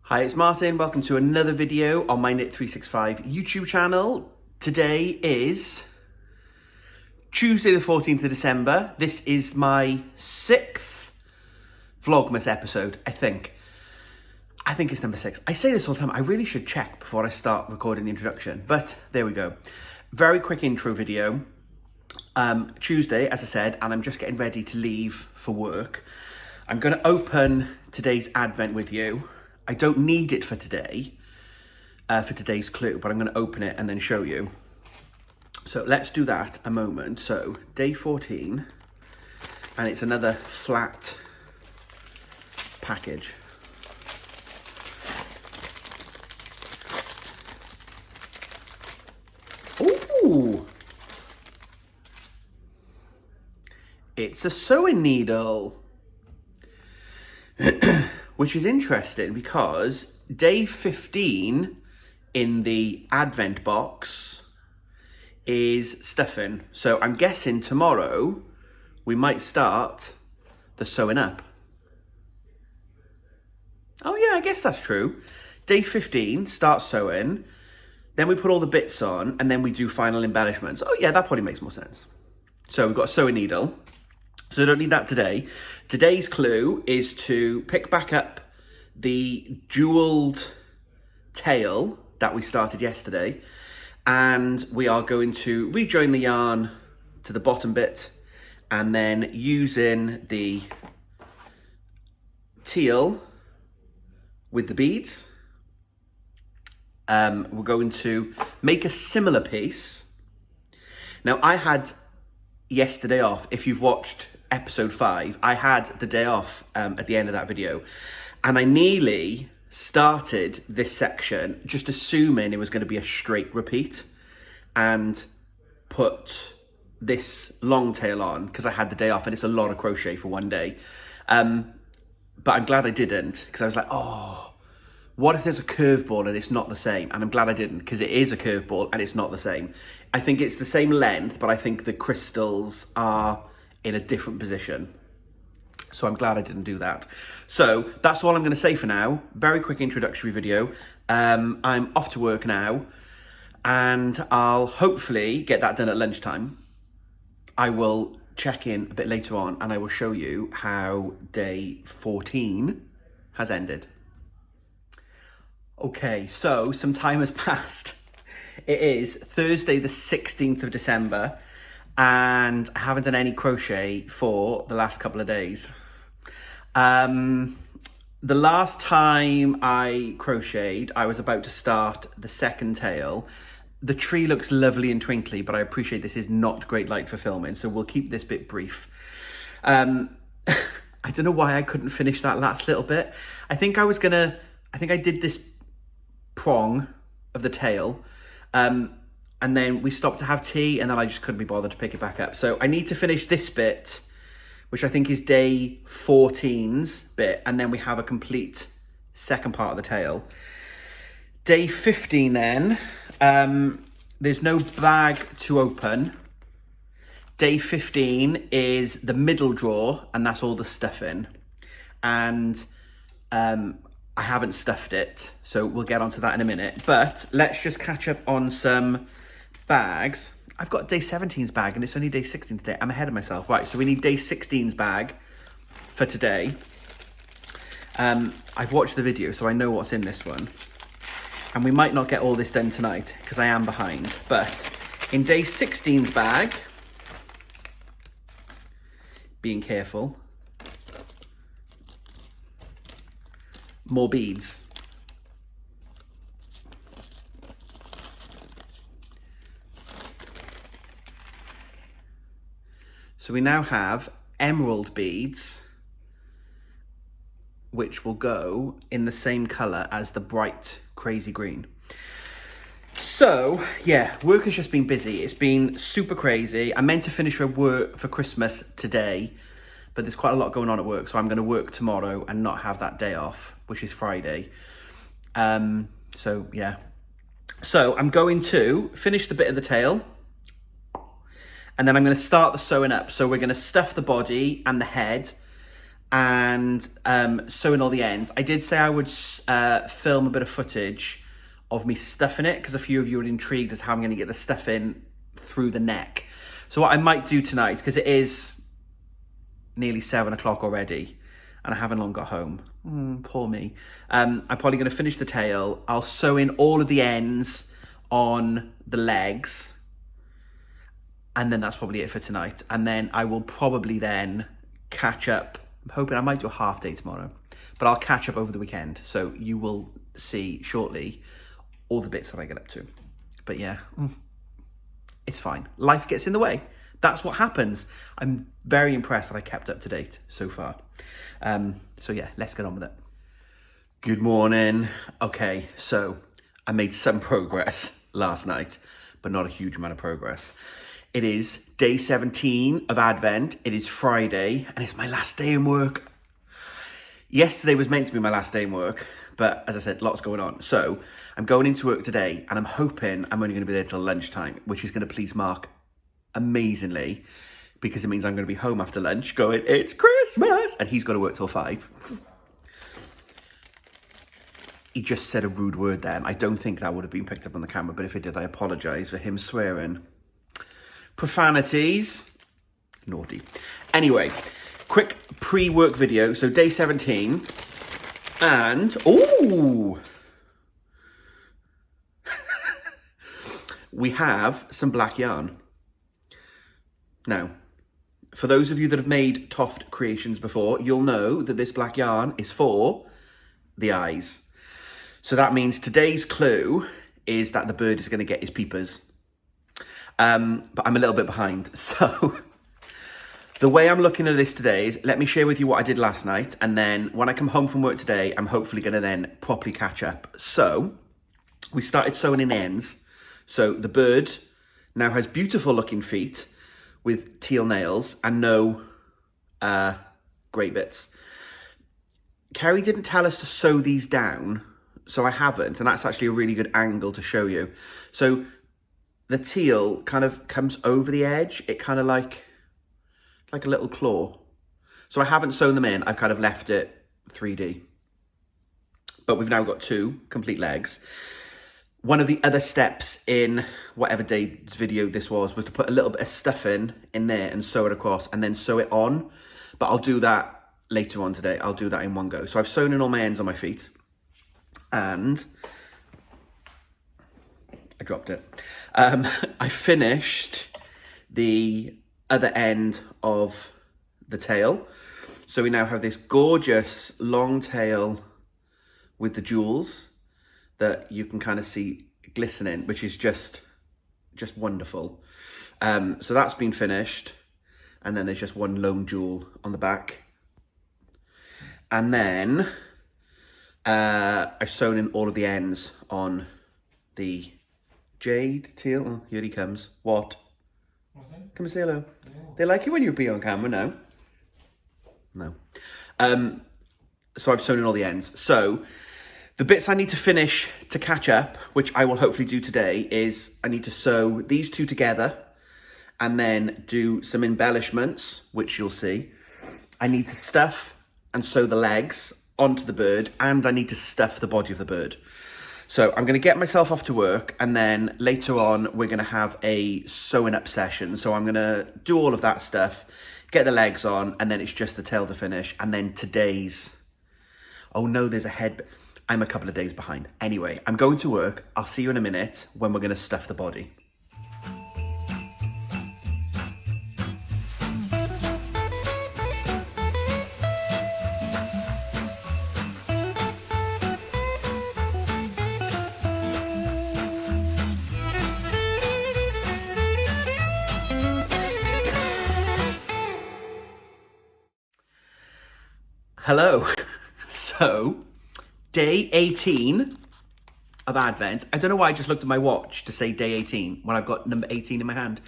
Hi, it's Martin. Welcome to another video on my Knit365 YouTube channel. Today is Tuesday the 14th of December. This is my 6th vlogmas episode, I think. I think it's number 6. I say this all the time. I really should check before I start recording the introduction, but there we go. Very quick intro video. Tuesday, as I said, and I'm just getting ready to leave for work. I'm going to open today's advent with you. I don't need it for today, for today's clue, but I'm going to open it and then show you. So let's do that a moment. So day 14, and it's another flat package. Ooh! It's a sewing needle. Which is interesting because day 15 in the advent box is stuffing. So I'm guessing tomorrow we might start the sewing up. Oh yeah, I guess that's true. Day 15, start sewing. Then we put all the bits on and then we do final embellishments. Oh yeah, that probably makes more sense. So we've got a sewing needle. So I don't need that today. Today's clue is to pick back up the jeweled tail that we started yesterday. And we are going to rejoin the yarn to the bottom bit and then using the teal with the beads, we're going to make a similar piece. Now I had yesterday off. If you've watched episode 5, I had the day off at the end of that video, and I nearly started this section just assuming it was going to be a straight repeat and put this long tail on because I had the day off and it's a lot of crochet for one day. But I'm glad I didn't, because I was like, oh, what if there's a curveball and it's not the same? And I'm glad I didn't, because it is a curveball and it's not the same. I think it's the same length, but I think the crystals are in a different position. So I'm glad I didn't do that. So that's all I'm going to say for now. Very quick introductory video. I'm off to work now, and I'll hopefully get that done at lunchtime. I will check in a bit later on and I will show you how day 14 has ended. Okay, so some time has passed. It is Thursday the 16th of December and I haven't done any crochet for the last couple of days. The last time I crocheted, I was about to start the second tail. The tree looks lovely and twinkly, but I appreciate this is not great light for filming, so we'll keep this bit brief. I don't know why I couldn't finish that last little bit. I think I did this prong of the tail, and then we stopped to have tea, and then I just couldn't be bothered to pick it back up. So I need to finish this bit, which I think is day 14's bit, and then we have a complete second part of the tail. Day 15 then, there's no bag to open. Day 15 is the middle drawer, and that's all the stuff in. And I haven't stuffed it, so we'll get onto that in a minute. But let's just catch up on some bags. I've got day 17's bag and it's only day 16 today. I'm ahead of myself. Right, so we need day 16's bag for today. I've watched the video, so I know what's in this one. And we might not get all this done tonight because I am behind. But in day 16's bag, being careful, more beads. So we now have emerald beads, which will go in the same colour as the bright crazy green. So yeah, work has just been busy. It's been super crazy. I meant to finish for work for Christmas today, but there's quite a lot going on at work, so I'm going to work tomorrow and not have that day off, which is Friday. So yeah. So I'm going to finish the bit of the tail, and then I'm going to start the sewing up. So we're going to stuff the body and the head, and sewing all the ends. I did say I would film a bit of footage of me stuffing it, because a few of you are intrigued as how I'm going to get the stuff in through the neck. So what I might do tonight, because it is nearly 7 o'clock already and I haven't long got home, poor me, I'm probably going to finish the tail. I'll sew in all of the ends on the legs, and then that's probably it for tonight. And then I will probably then catch up. I'm hoping I might do a half day tomorrow, but I'll catch up over the weekend, so you will see shortly all the bits that I get up to. But yeah, it's fine. Life gets in the way. That's what happens. I'm very impressed that I kept up to date so far. So yeah, let's get on with it. Good morning. Okay, so I made some progress last night, but not a huge amount of progress. It is day 17 of Advent. It is Friday, and it's my last day in work. Yesterday was meant to be my last day in work, but as I said, lots going on. So I'm going into work today, and I'm hoping I'm only going to be there till lunchtime, which is going to please Mark amazingly, because it means I'm going to be home after lunch going, it's Christmas, and he's got to work till 5. He just said a rude word then. I don't think that would have been picked up on the camera, but if it did, I apologise for him swearing. Profanities. Naughty. Anyway, quick pre-work video. So day 17. And, ooh! We have some black yarn. Now, for those of you that have made Toft creations before, you'll know that this black yarn is for the eyes. So that means today's clue is that the bird is going to get his peepers. But I'm a little bit behind. So the way I'm looking at this today is, let me share with you what I did last night. And then when I come home from work today, I'm hopefully going to then properly catch up. So we started sewing in ends. So the bird now has beautiful looking feet with teal nails and no grey bits. Kerry didn't tell us to sew these down, so I haven't, and that's actually a really good angle to show you. So the teal kind of comes over the edge, it kind of like a little claw. So I haven't sewn them in, I've kind of left it 3D. But we've now got 2 complete legs. One of the other steps in whatever day's video this was to put a little bit of stuff in there and sew it across and then sew it on. But I'll do that later on today. I'll do that in one go. So I've sewn in all my ends on my feet. And I dropped it. I finished the other end of the tail. So we now have this gorgeous long tail with the jewels that you can kind of see glistening, which is just wonderful. So that's been finished. And then there's just one lone jewel on the back. And then I've sewn in all of the ends on the jade teal. Oh, here he comes. What? Come and say hello. Yeah. They like you when you be on camera, no? No. So I've sewn in all the ends. So the bits I need to finish to catch up, which I will hopefully do today, is I need to sew these 2 together and then do some embellishments, which you'll see. I need to stuff and sew the legs onto the bird, and I need to stuff the body of the bird. So I'm going to get myself off to work, and then later on we're going to have a sewing up session. So I'm going to do all of that stuff, get the legs on, and then it's just the tail to finish. And then today's, oh no, there's a head. I'm a couple of days behind. Anyway, I'm going to work. I'll see you in a minute when we're going to stuff the body. Hello. So, day 18 of Advent. I don't know why I just looked at my watch to say day 18 when I've got number 18 in my hand.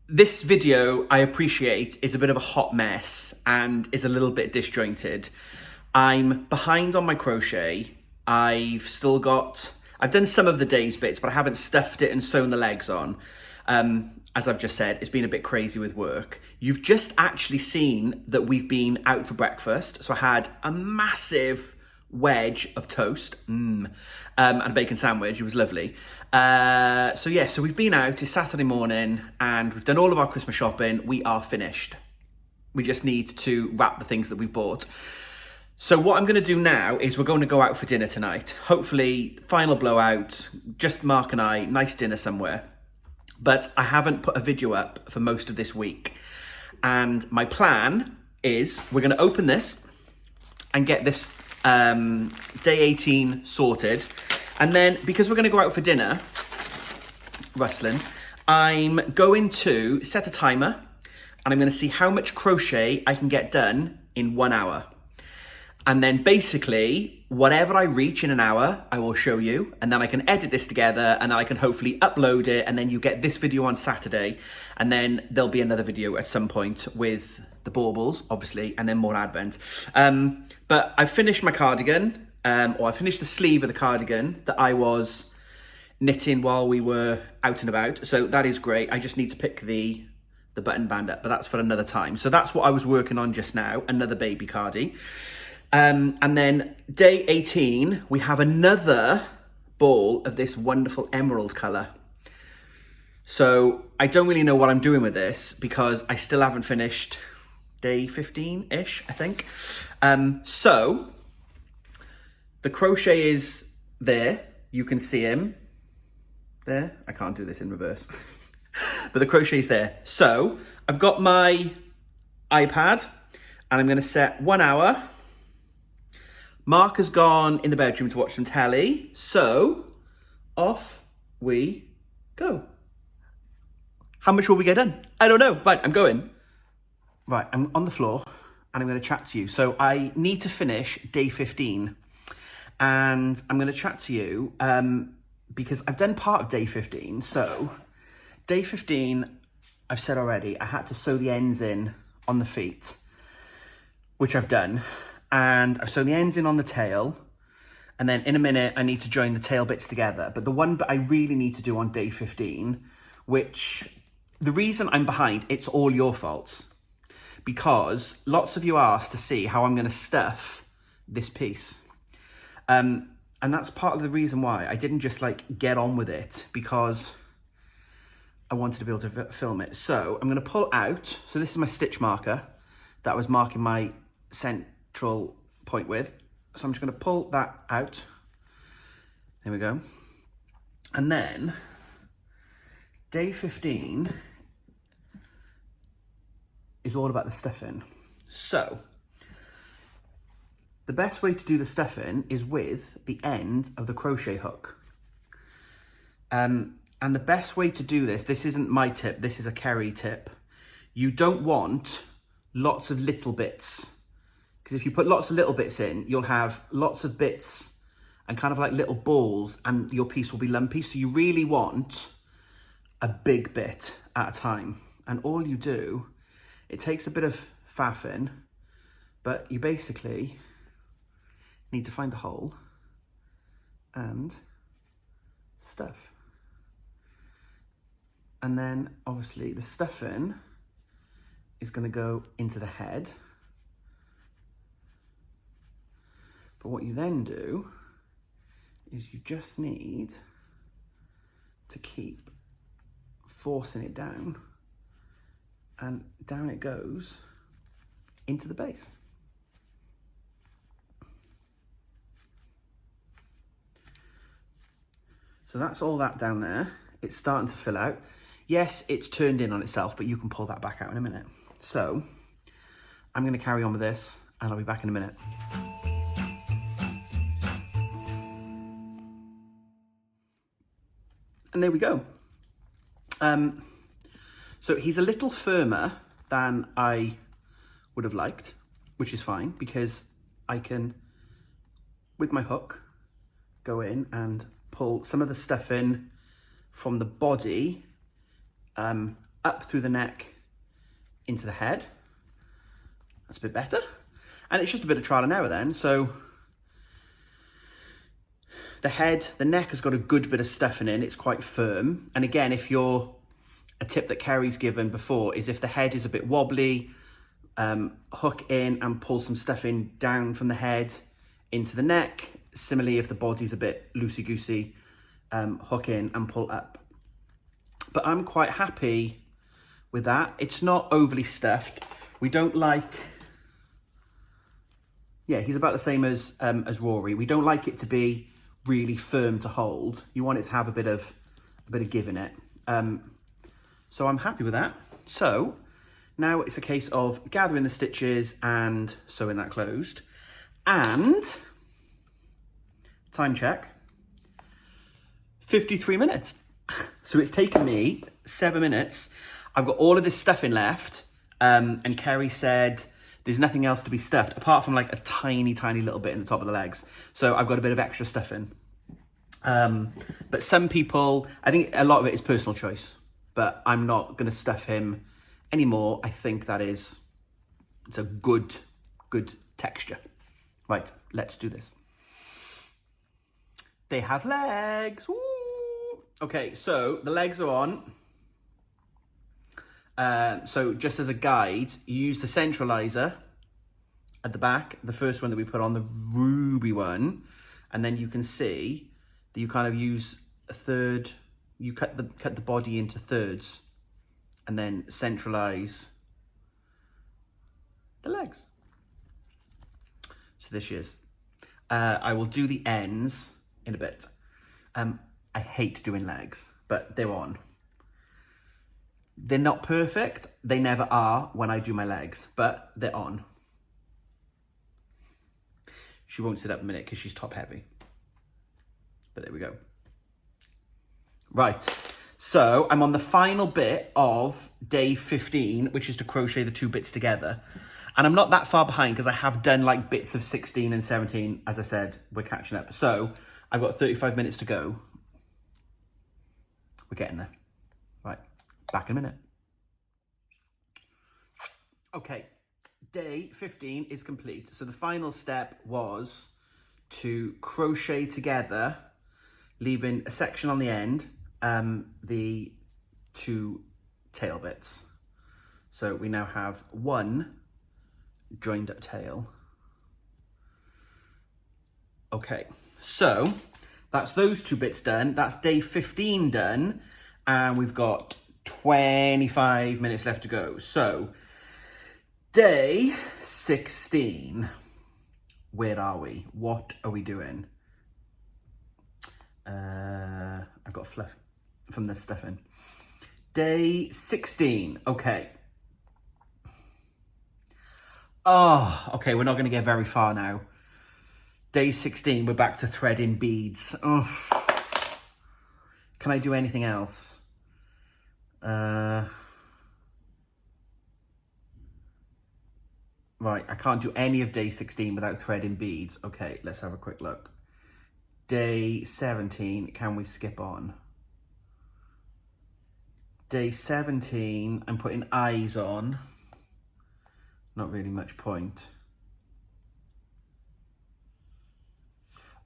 This video, I appreciate, is a bit of a hot mess and is a little bit disjointed. I'm behind on my crochet. I've done some of the day's bits, but I haven't stuffed it and sewn the legs on. And as I've just said, it's been a bit crazy with work. You've just actually seen that we've been out for breakfast. So I had a massive wedge of toast and a bacon sandwich. It was lovely. So we've been out. It's Saturday morning and we've done all of our Christmas shopping. We are finished. We just need to wrap the things that we've bought. So what I'm going to do now is we're going to go out for dinner tonight. Hopefully, final blowout, just Mark and I, nice dinner somewhere. But I haven't put a video up for most of this week. And my plan is we're going to open this and get this day 18 sorted. And then because we're going to go out for dinner, rustling, I'm going to set a timer and I'm going to see how much crochet I can get done in 1 hour. And then basically, whatever I reach in an hour, I will show you. And then I can edit this together and then I can hopefully upload it. And then you get this video on Saturday. And then there'll be another video at some point with the baubles, obviously, and then more advent. But I finished my cardigan, or I finished the sleeve of the cardigan that I was knitting while we were out and about. So that is great. I just need to pick the button band up, but that's for another time. So that's what I was working on just now, another baby cardie. And then day 18, we have another ball of this wonderful emerald colour. So I don't really know what I'm doing with this because I still haven't finished day 15-ish, I think. So the crochet is there. You can see him there. I can't do this in reverse, but the crochet is there. So I've got my iPad and I'm going to set 1 hour. Mark has gone in the bedroom to watch some telly, so off we go. How much will we get done? I don't know. Right, I'm going. Right, I'm on the floor and I'm going to chat to you. So I need to finish day 15 and I'm going to chat to you because I've done part of day 15. So day 15, I've said already, I had to sew the ends in on the feet, which I've done. And I've sewn the ends in on the tail. And then in a minute, I need to join the tail bits together. But the one bit I really need to do on day 15, which the reason I'm behind, it's all your faults. Because lots of you asked to see how I'm going to stuff this piece. And that's part of the reason why I didn't just like get on with it, because I wanted to be able to film it. So I'm going to pull out. So this is my stitch marker that I was marking my central point with. So I'm just going to pull that out. There we go. And then day 15 is all about the stuffing. So the best way to do the stuffing is with the end of the crochet hook. And the best way to do this isn't my tip, this is a Kerry tip. You don't want lots of little bits, because if you put lots of little bits in, you'll have lots of bits and kind of like little balls and your piece will be lumpy. So you really want a big bit at a time. And all you do, it takes a bit of faffing, but you basically need to find the hole and stuff. And then obviously the stuffing is going to go into the head. But what you then do is you just need to keep forcing it down, and down it goes into the base. So that's all that down there. It's starting to fill out. Yes, it's turned in on itself, but you can pull that back out in a minute. So I'm going to carry on with this and I'll be back in a minute. And there we go. So he's a little firmer than I would have liked, which is fine because I can, with my hook, go in and pull some of the stuff in from the body up through the neck into the head. That's a bit better. And it's just a bit of trial and error then. So the head, the neck has got a good bit of stuffing in. It's quite firm. And again, if you're a tip that Kerry's given before is if the head is a bit wobbly, hook in and pull some stuff in down from the head into the neck. Similarly, if the body's a bit loosey-goosey, hook in and pull up. But I'm quite happy with that. It's not overly stuffed. We don't like... Yeah, he's about the same as Rory. We don't like it to be really firm to hold. You want it to have a bit of give in it. So I'm happy with that. So now it's a case of gathering the stitches and sewing that closed. And time check, 53 minutes. So it's taken me 7 minutes. I've got all of this stuffing left. And Kerry said there's nothing else to be stuffed apart from like a tiny, tiny little bit in the top of the legs. So I've got a bit of extra stuffing. But some people, I think a lot of it is personal choice, but I'm not going to stuff him anymore. I think it's a good texture. Right, let's do this. They have legs. Woo! Okay, so the legs are on. So just as a guide, you use the centralizer at the back, the first one that we put on, the ruby one, and then you can see that you kind of use a third, you cut the body into thirds and then centralize the legs. So there she is. I will do the ends in a bit. I hate doing legs, but they're on. They're not perfect. They never are when I do my legs, but they're on. She won't sit up a minute because she's top heavy. But there we go. Right, so I'm on the final bit of day 15, which is to crochet the 2 bits together. And I'm not that far behind because I have done like bits of 16 and 17. As I said, we're catching up. So I've got 35 minutes to go. We're getting there. Right, back in a minute. Okay, day 15 is complete. So the final step was to crochet together, leaving a section on the end, the 2 tail bits. So we now have 1 joined up tail. Okay, so that's those 2 bits done. That's day 15 done, and we've got 25 minutes left to go. So day 16, where are we? What are we doing? I've got fluff from this stuffing. Day 16, okay. Oh, okay, we're not going to get very far now. Day 16, we're back to threading beads. Oh. Can I do anything else? Right, I can't do any of day 16 without threading beads. Okay, let's have a quick look. Day 17, can we skip on? Day 17, I'm putting eyes on. Not really much point.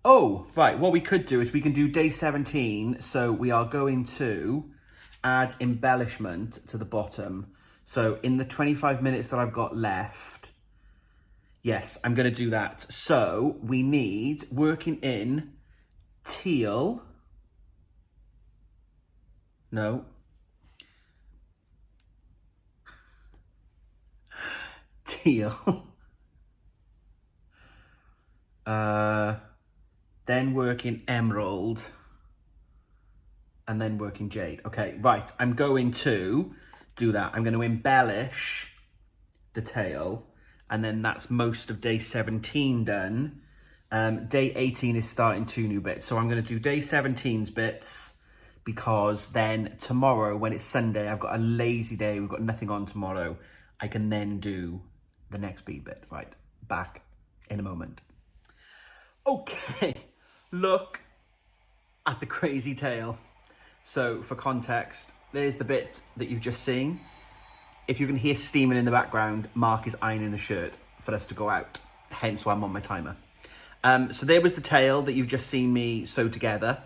Oh, right, what we could do is we can do day 17. So we are going to add embellishment to the bottom. So in the 25 minutes that I've got left, yes, I'm going to do that. So we need, working in teal. No. Teal. Then working emerald. And then working jade. Okay, right. I'm going to do that. I'm going to embellish the tail. And then that's most of day 17 done. Day 18 is starting 2 new bits. So I'm going to do day 17's bits because then tomorrow, when it's Sunday, I've got a lazy day. We've got nothing on tomorrow. I can then do the next bead bit. Right, back in a moment. Okay, look at the crazy tail. So for context, there's the bit that you've just seen. If you can hear steaming in the background, Mark is ironing the shirt for us to go out. Hence why I'm on my timer. So there was the tail that you've just seen me sew together.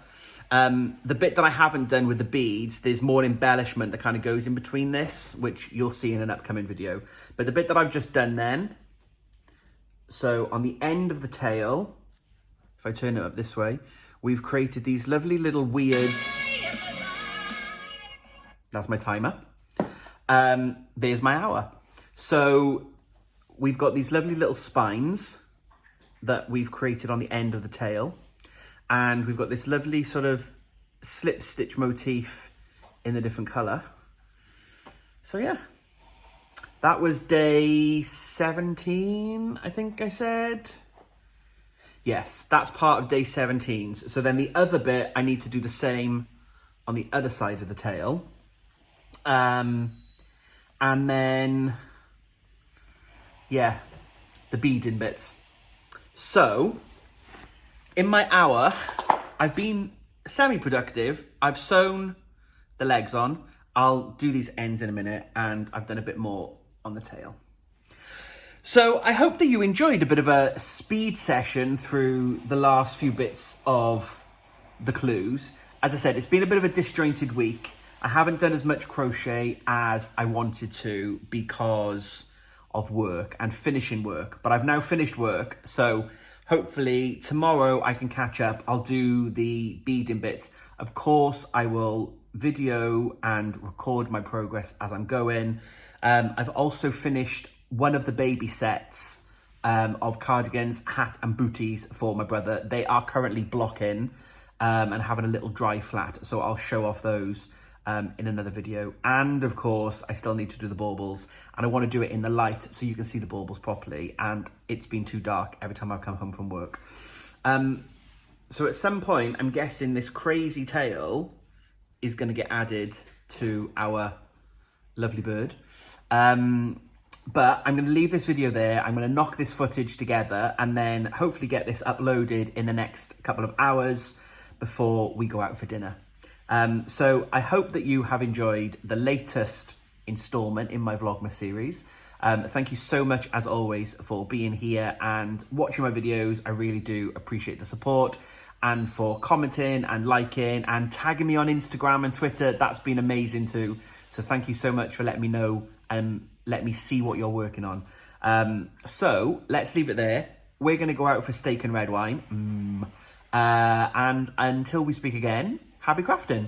The bit that I haven't done with the beads, there's more embellishment that kind of goes in between this, which you'll see in an upcoming video. But the bit that I've just done then, so on the end of the tail, if I turn it up this way, we've created these lovely little weird, that's my timer. There's my hour. So we've got these lovely little spines that we've created on the end of the tail. And we've got this lovely sort of slip stitch motif in a different colour. So yeah, that was day 17, I think I said. Yes, that's part of day 17. So then the other bit, I need to do the same on the other side of the tail. And then, yeah, the beading bits. So, in my hour, I've been semi-productive. I've sewn the legs on. I'll do these ends in a minute, and I've done a bit more on the tail. So I hope that you enjoyed a bit of a speed session through the last few bits of the clues. As I said, it's been a bit of a disjointed week. I haven't done as much crochet as I wanted to because of work and finishing work, but I've now finished work, so hopefully tomorrow I can catch up. I'll do the beading bits. Of course, I will video and record my progress as I'm going. I've also finished one of the baby sets of cardigans, hat and booties for my brother. They are currently blocking and having a little dry flat, so I'll show off those in another video. And of course, I still need to do the baubles, and I want to do it in the light so you can see the baubles properly, and it's been too dark every time I've come home from work. So at some point, I'm guessing this crazy tail is going to get added to our lovely bird. But I'm going to leave this video there. I'm going to knock this footage together and then hopefully get this uploaded in the next couple of hours before we go out for dinner. So I hope that you have enjoyed the latest installment in my Vlogmas series. Thank you so much, as always, for being here and watching my videos. I really do appreciate the support, and for commenting and liking and tagging me on Instagram and Twitter. That's been amazing too. So thank you so much for letting me know and let me see what you're working on. So let's leave it there. We're going to go out for steak and red wine. And until we speak again, happy crafting.